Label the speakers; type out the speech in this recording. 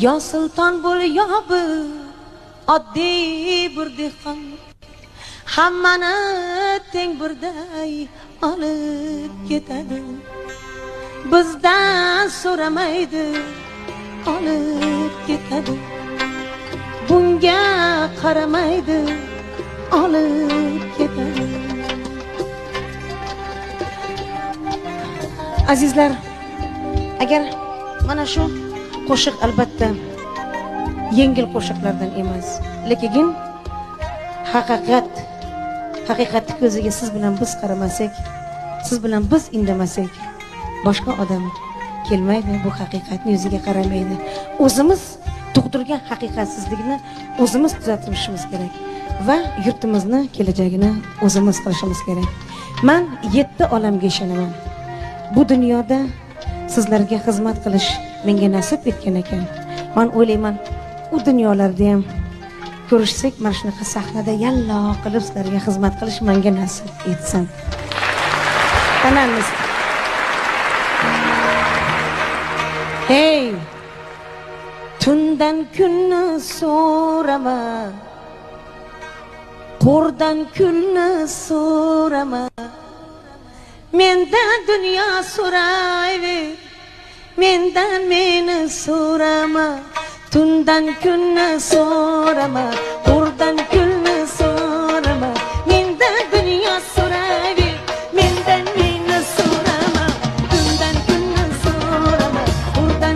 Speaker 1: yo sulton bo'l yo bir oddiy bir dehqon, hammani teng birday olib ketadi, bizdan so'ramaydi olib ketadi, bunga qaramaydi olib ketadi. Azizlar, agar mana shu qo'shiq albatta yengil qo'shiqlardan emas, lekin haqiqatni ko'ziga siz bilan biz qaramasak, siz bilan biz indamasak, boshqa odam kelmaydi, bu haqiqatni yuziga qaramaydi. O'zimiz tug'dirgan haqiqatsizlikni o'zimiz tuzatishimiz kerak va yurtimizni kelajagini o'zimiz qilishimiz kerak. Men 7 olamga ishonaman. Bu dunyoda sizlarga xizmat qilish menga nasib etgan ekan. Men o'ylayman, u dunyolarda ham ko'rishsak, mana shunaqa sahnada yallo qilib sizlarga xizmat qilish menga nasib etsin. Tanamiz. Hey! Tundan kunni so'rama, qo'rdan kunni so'rama, mendan dunyo so'rayver, mendan meni so'rama. Tundan kunni so'rama,